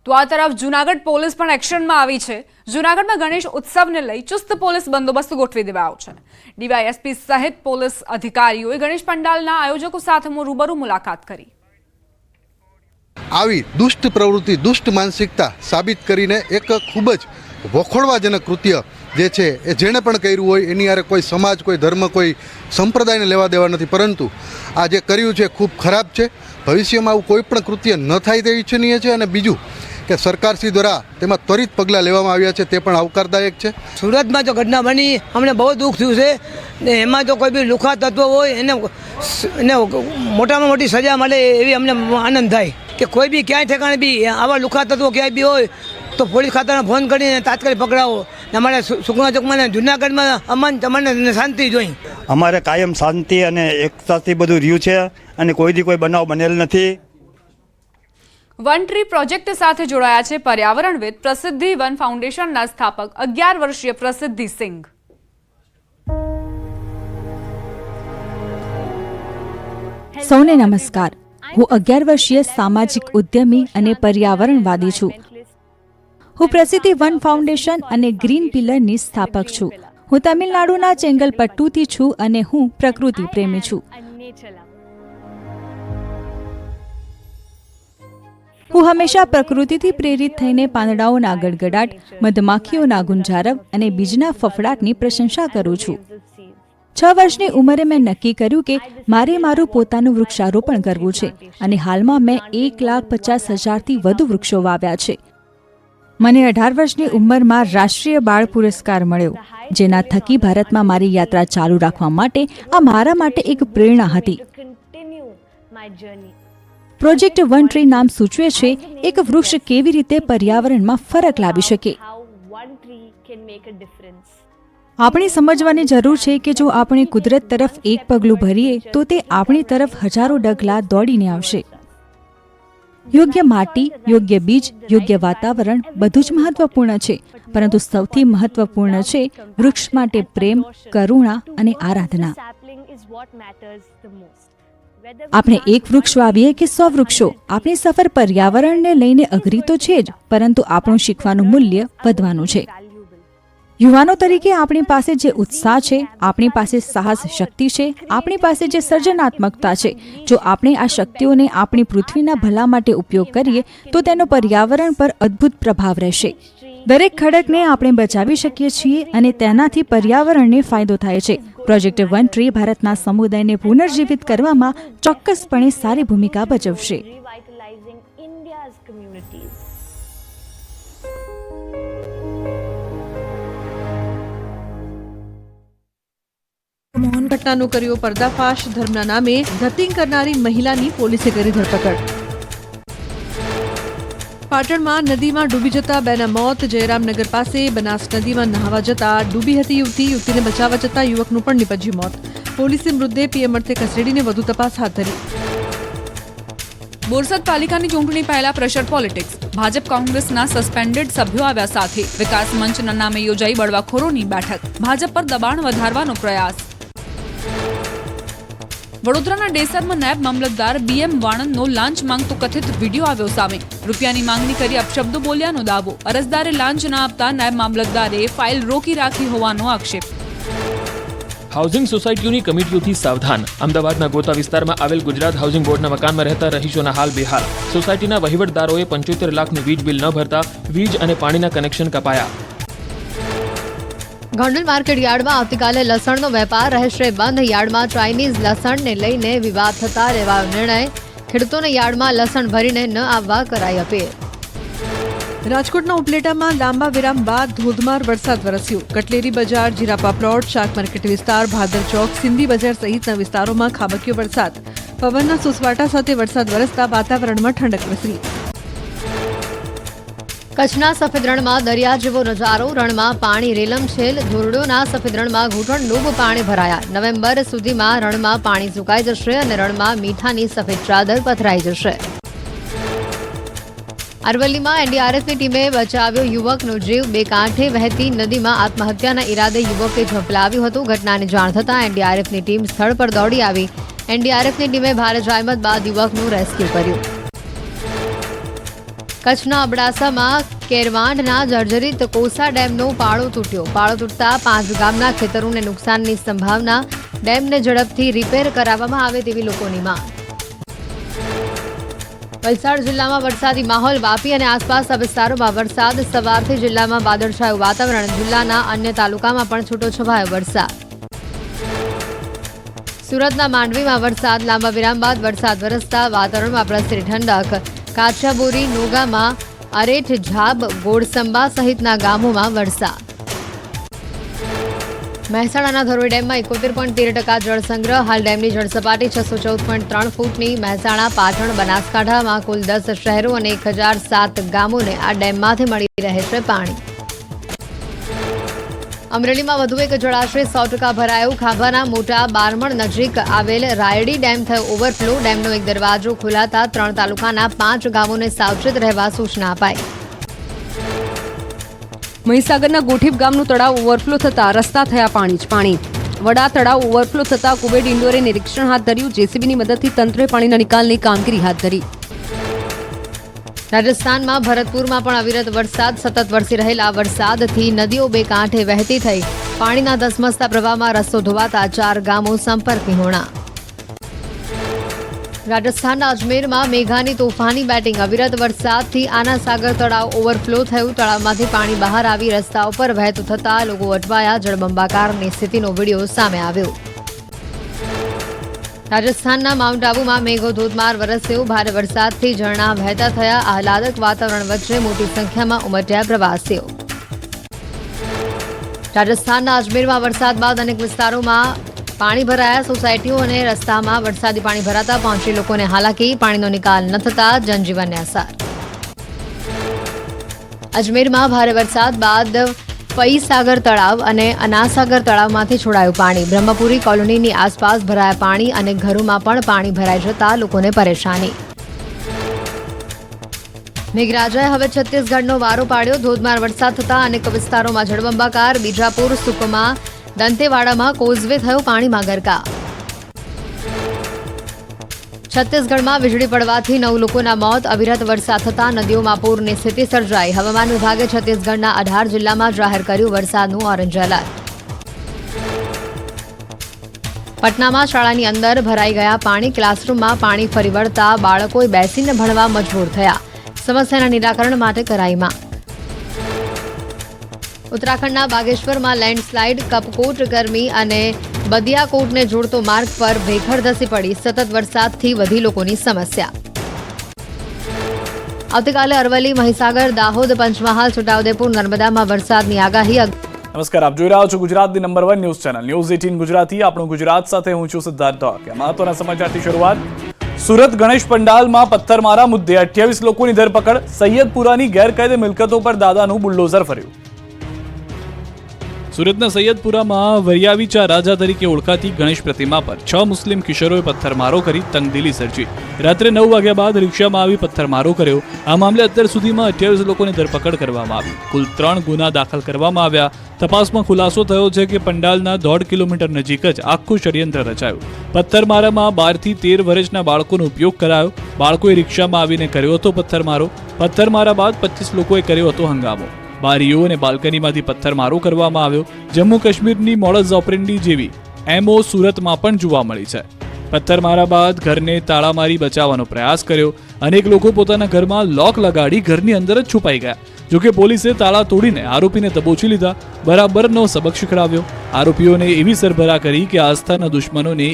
તો આ તરફ જૂનાગઢ પોલીસ પણ એક્શનમાં આવી છે। જૂનાગઢમાં ગણેશ ઉત્સવને લઈ ચુસ્ત પોલીસ બંદોબસ્ત ગોઠવી દેવાયો છે। ડીવાયએસપી સહિત પોલીસ અધિકારીઓએ ગણેશ પંડાલના આયોજકો સાથે રૂબરૂ મુલાકાત કરી। આવી દુષ્ટ પ્રવૃત્તિ, દુષ્ટ માનસિકતા સાબિત કરીને એક ખૂબ જ વખોડવાજનક કૃત્ય જે છે એ જેણે પણ કર્યું હોય એની હારે કોઈ સમાજ, કોઈ ધર્મ, કોઈ સંપ્રદાયને લેવા દેવા નથી, પરંતુ આ જે કર્યું છે ખૂબ ખરાબ છે। ભવિષ્યમાં આવું કોઈ પણ કૃત્ય ન થાય તે ઈચ્છનીય છે। અને બીજું કે સરકારશ્રી દ્વારા તેમાં ત્વરિત પગલાં લેવામાં આવ્યા છે તે પણ આવકારદાયક છે। સુરતમાં જો ઘટના બની અમને બહુ દુઃખ થયું છે ને એમાં જો કોઈ બી લુખા તત્વ હોય એને મોટામાં મોટી સજા મળે એવી અમને આનંદ થાય કે કોઈ બી ક્યાંય ઠેકાણે બી આવા લુખા તત્વો ક્યાંય બી હોય તો પોલીસ ખાતાને ફોન કરીને તાત્કાલિક પકડાવો। અમારે સુખના ચોકમાં જૂનાગઢમાં અમન તમને શાંતિ જોઈ। અમારે કાયમ શાંતિ અને એકતાથી બધું રહ્યું છે અને કોઈ દી કોઈ બનાવ બનેલ નથી। વન ટ્રી પ્રોજેક્ટ સાથે જોડાયા છે પર્યાવરણવિદ પ્રસિદ્ધિ વન ફાઉન્ડેશનના સ્થાપક 11 વર્ષીય પ્રસિદ્ધિ સિંઘ। સૌને નમસ્કાર। હું 11 વર્ષીય સામાજિક ઉદ્યમી અને પર્યાવરણવાદી છું। હું પ્રસિદ્ધિ વન ફાઉન્ડેશન અને ગ્રીન પિલરની સ્થાપક છું। હું તમિલનાડુના ચેંગલપટ્ટુથી છું અને હું પ્રકૃતિ પ્રેમી છું। હું હંમેશા પ્રકૃતિથી પ્રેરિત થઈને પાંદડાઓના ગડગડાટ, મધમાખીઓના ગુંજરાવ અને બીજના ફફડાટની પ્રશંસા કરું છું। 6 વર્ષની ઉંમરે મેં નક્કી કર્યું કે મારે મારું પોતાનું વૃક્ષારોપણ કરવું છે અને હાલમાં મેં 1,50,000થી વધુ વૃક્ષો વાવ્યા છે। મને 18 વર્ષની ઉંમરમાં રાષ્ટ્રીય બાળ પુરસ્કાર મળ્યો, જેના થકી ભારતમાં મારી યાત્રા ચાલુ રાખવા માટે આ મારા માટે એક પ્રેરણા હતી। પ્રોજેક્ટ વન ટ્રી નામ સૂચવે છે એક વૃક્ષ કેવી રીતે પર્યાવરણમાં ફરક લાવી શકે। આપણે સમજવાની જરૂર છે કે જો આપણે કુદરત તરફ એક પગલું ભરીએ તો તે આપણી તરફ હજારો ડગલા દોડીને આવશે। યોગ્ય માટી, યોગ્ય બીજ, યોગ્ય વાતાવરણ બધું જ મહત્વપૂર્ણ છે, પરંતુ સૌથી મહત્વપૂર્ણ છે વૃક્ષ માટે પ્રેમ, કરુણા અને આરાધના। આપણે એક વૃક્ષ વાવીએ કે 100 વૃક્ષો, આપણી સફર પર્યાવરણને લઈને અઘરી તો છે જ, પરંતુ આપણું શીખવાનું મૂલ્ય વધવાનું છે। યુવાનો તરીકે આપણી પાસે જે ઉત્સાહ છે, આપણી પાસે સાહસ શક્તિ છે, આપણી પાસે જે સર્જનાત્મકતા છે, જો આપણે આ શક્તિઓને આપણી પૃથ્વીના ભલા માટે ઉપયોગ કરીએ તો તેનો પર્યાવરણ પર અદ્ભુત પ્રભાવ રહેશે। દરેક ખડકને આપણે બચાવી શકીએ છીએ અને તેનાથી પર્યાવરણને ફાયદો થાય છે। પ્રોજેક્ટ વન ટ્રી ભારતના સમુદાયને પુનર્જીવિત કરવામાં ચોક્કસપણે સારી ભૂમિકા ભજવશે। મોહન ઘટનાનો કર્યો પર્દાફાશ, ધર્મના નામે ધતિંગ કરનારી મહિલાની પોલીસે કરી ધરપકડ। પાટણમાં નદીમાં ડૂબી જતા બેના મોત। જયરામનગર પાસે બનાસ નદીમાં નહાવા જતા ડૂબી હતી યુવતી, યુવતીને બચાવવા જતા યુવકનું પણ નીપજ્યું મોત। પોલીસે મૃતદેહ પીએમ અર્થે ખસેડીને વધુ તપાસ હાથ ધરી। બોરસદ પાલિકાની ચૂંટણી પહેલા પ્રેશર પોલિટિક્સ। ભાજપ કોંગ્રેસના સસ્પેન્ડેડ સભ્યો આવ્યા સાથે વિકાસ મંચના નામે યોજાઈ બળવાખોરોની બેઠક। ભાજપ પર દબાણ વધારવાનો પ્રયાસ। વડોદરાના ડેસરમાં નાયબ મામલતદાર BM વાણંદનો લાંચ માંગતો કથિત વિડીયો આવ્યો સામે। રૂપિયાની માંગણી કરી અપશબ્દો બોલ્યાનો દાવો। અરજદારે લાંચ ના આપતા નાયબ મામલતદારે ફાઇલ રોકી રાખી હોવાનો આક્ષેપ। હાઉસિંગ સોસાયટીઓની કમિટીઓથી સાવધાન। અમદાવાદના ગોતા વિસ્તારમાં આવેલ ગુજરાત હાઉસિંગ બોર્ડના મકાનમાં રહેતા રહીશોના હાલ બેહાલ। સોસાયટીના વહીવટદારોએ 75 લાખનું વીજ બિલ ન ભરતા વીજ અને પાણીના કનેક્શન કપાયા। ગોંડલ માર્કેટ યાર્ડમાં આવતીકાલે લસણનો વેપાર રહેશે બંધ। યાર્ડમાં ચાઇનીઝ લસણને લઈને વિવાદ થતા લેવાયો નિર્ણય। ખેડૂતોને યાર્ડમાં લસણ ભરીને ન આવવા કરાઈ અપીલ। રાજકોટના ઉપલેટામાં લાંબા વિરામ બાદ ધોધમાર વરસાદ વરસ્યો। કટલેરી બજાર, જીરાપા પ્લોટ, શાક માર્કેટ વિસ્તાર, ભાદર ચોક, સિંધી બજાર સહિતના વિસ્તારોમાં ખાબક્યો વરસાદ। પવનના સુસવાટા સાથે વરસાદ વરસતા વાતાવરણમાં ઠંડક પ્રસરી। કચ્છના સફેદ રણમાં દરિયા જેવો નજારો। રણમાં પાણી રેલમછેલ। ધોરડોના સફેદ રણમાં ઘૂંટણડૂબ પાણી ભરાયા। નવેમ્બર સુધીમાં રણમાં પાણી સુકાઈ જશે અને રણમાં મીઠાની સફેદ ચાદર પથરાઈ જશે। અરવલ્લીમાં એનડીઆરએફની ટીમે બચાવ્યો યુવકનો જીવ। બે કાંઠે વહેતી નદીમાં આત્મહત્યાના ઈરાદે યુવકે ઝંપલાવ્યું હતું। ઘટનાની જાણ થતાં એનડીઆરએફની ટીમ સ્થળ પર દોડી આવી। એનડીઆરએફની ટીમે ભારે જહેમત બાદ યુવકનું રેસ્ક્યુ કર્યું। કચ્છના અબડાસામાં કેરવાંઢના જર્જરિત કોસા ડેમનો પાળો તૂટ્યો. પાળો તૂટતા 5 ગામના ખેતરોને નુકસાનની સંભાવના. ડેમને ઝડપથી રિપેર કરાવવામાં આવે તેવી લોકોની માંગ. વલસાડ જિલ્લામાં વરસાદી માહોલ. વાપી અને આસપાસના વિસ્તારોમાં વરસાદ. સવારથી જિલ્લામાં વાદળછાયું વાતાવરણ. જિલ્લાના અન્ય તાલુકામાં પણ છૂટોછવાયો વરસાદ. સુરતના માંડવીમાં વરસાદ. લાંબા વિરામ બાદ વરસાદ વરસતા વાતાવરણમાં પ્રસરી ઠંડક. કાછાબોરી, નોગામાં અરેઠ, ઝાબ, ગોળસંબા સહિતના ગામોમાં વરસાદ. મહેસાણાના ધરોઈ ડેમમાં 71.13% જળસંગ્રહ. હાલ ડેમની જળસપાટી 614.3 ફૂટની. મહેસાણા, પાટણ, બનાસકાંઠામાં કુલ 10 શહેરો અને 1007 ગામોને આ ડેમમાંથી મળી રહે છે પાણી. અમરેલીમાં વધુ એક જળાશય 100% ભરાયું. ખાંભાના મોટા બારમણ નજીક આવેલ રાયડી ડેમ થયો ઓવરફ્લો. ડેમનો એક દરવાજો ખોલાતા 3 તાલુકાના 5 ગામોને સાવચેત રહેવા સૂચના અપાઈ. મહીસાગરના ગોઠીપ ગામનું તળાવ ઓવરફ્લો થતા રસ્તા થયા પાણી જ પાણી. વડા તળાવ ઓવરફ્લો થતા કુબેર ઇન્ડોરે નિરીક્ષણ હાથ ધર્યું. જેસીબીની મદદથી તંત્રે પાણીના નિકાલની કામગીરી હાથ ધરી. રાજસ્થાનમાં ભરતપુરમાં પણ અવિરત વરસાદ. સતત વરસી રહેલા વરસાદથી નદીઓ બે કાંઠે વહેતી થઈ. પાણીના ધસમસતા પ્રવાહમાં રસ્તો ધોવાતા 4 ગામો સંપર્ક વિહોણા. રાજસ્થાનના અજમેરમાં મેઘાની તોફાની બેટિંગ. અવિરત વરસાદથી આના સાગર તળાવ ઓવરફ્લો થયું. તળાવમાંથી પાણી બહાર આવી રસ્તા ઉપર વહેતું થતા લોકો અટવાયા. જળબંબાકારની સ્થિતિનો વિડીયો સામે આવ્યો. રાજસ્થાનના માઉન્ટ આબુમાં મેઘો ધોધમાર વરસ્યો. ભારે વરસાદથી ઝરણા વહેતા થયા. આહલાદક વાતાવરણ વચ્ચે મોટી સંખ્યામાં ઉમટ્યા પ્રવાસીઓ. રાજસ્થાનના અજમેરમાં વરસાદ બાદ અનેક વિસ્તારોમાં પાણી ભરાયા. સોસાયટીઓ અને રસ્તામાં વરસાદી પાણી ભરાતા પહોંચી લોકોને હાલાકી. પાણીનો નિકાલ ન થતા જનજીવનને અસર. અજમેરમાં ભારે વરસાદ બાદ પઈ સાગર તળાવ અને અનાસાગર તળાવમાંથી છોડાયું પાણી. બ્રહ્મપુરી કોલોનીની આસપાસ ભરાયા પાણી અને ઘરોમાં પણ પાણી ભરાઈ જતા લોકોને પરેશાની. મેઘરાજાએ હવે છત્તીસગઢનો વારો પાડ્યો. ધોધમાર વરસાદ થતા અનેક વિસ્તારોમાં જળબંબાકાર. બીજાપુર, સુકમા, દંતેવાડામાં કોઝવે થયો પાણીમાં ગરકા. છત્તીસગઢમાં વીજળી પડવાથી 9 લોકોના મોત. અવિરત વરસાદ થતા નદીઓમાં પૂરની સ્થિતિ સર્જાઈ. હવામાન વિભાગે છત્તીસગઢના 18 જિલ્લામાં જાહેર કર્યું વરસાદનું ઓરેન્જ એલર્ટ. પટનામાં શાળાની અંદર ભરાઈ ગયા પાણી. ક્લાસરૂમમાં પાણી ફરી વળતા બાળકોએ બેસીને ભણવા મજબૂર થયા. સમસ્યાના નિરાકરણ માટે કરાઈ માંગ. ઉત્તરાખંડના બાગેશ્વરમાં લેન્ડસ્લાઇડ. કપકોટ, ગરમી અને બદિયાકોટને જોડતો માર્ગ પર ભેખડ ધસી પડી. સતત વરસાદથી વધી લોકોની સમસ્યા. આવતીકાલે અરવલ્લી, મહીસાગર, દાહોદ, પંચમહાલ, છોટાઉદેપુર, નર્મદામાં વરસાદની આગાહી. નમસ્કાર, આપ જોઈ રહ્યા છો ગુજરાતની number 1 news channel news 18 Gujarati. આપણું ગુજરાત સાથે હું છું સિદ્ધાર્થ ધોળકિયા. મહત્વના સમાચારથી શરૂઆત. સુરત ગણેશ પંડાલમાં પથ્થરમારા મુદ્દે 28 લોકોની ધરપકડ. સૈયદપુરાની ગેરકાયદે મિલકતો પર દાદાનું બુલડોઝર ફર્યું. સુરતના સૈયદપુરામાં વરિયાવીચા રાજા તરીકે ઓળખાતી ગણેશ પ્રતિમા પર 6 મુસ્લિમ કિશોરોએ પથ્થરમારો કરી તંગદિલી સર્જી. રાત્રે 9 વાગ્યા બાદ રિક્ષામાં આવી પથ્થરમારો કર્યો. આ મામલે અત્યાર સુધીમાં 28 લોકોની ધરપકડ કરવામાં આવી. કુલ 3 ગુના દાખલ કરવામાં આવ્યા. તપાસમાં ખુલાસો થયો છે કે પંડાલના 1.5 કિલોમીટર નજીક જ આખું ષડયંત્ર રચાયું. પથ્થરમારામાં 12 થી 13 વર્ષના બાળકોનો ઉપયોગ કરાયો. બાળકોએ રિક્ષામાં આવીને કર્યો હતો પથ્થરમારો. પથ્થરમારા બાદ 25 લોકોએ કર્યો હતો હંગામો. બારીઓ અને બાલ્કનીમાંથી પથ્થરમારો કરવામાં આવ્યો. જમ્મુ કાશ્મીરની મોડસ ઓપરેન્ડી જેવી એમઓ સુરતમાં પણ જોવા મળી છે. પથ્થરમારા બાદ ઘરને તાળા મારી બચાવવાનો પ્રયાસ કર્યો. અનેક લોકો પોતાના ઘરમાં લોક લગાડી ઘરની અંદર જ છુપાઈ ગયા. જોકે પોલીસે તાળા તોડીને આરોપીને દબોચી લીધા. બરાબરનો સબક શીખડાવ્યો. આરોપીઓને એવી સરભરા કરી કે આસ્થાના દુશ્મનોને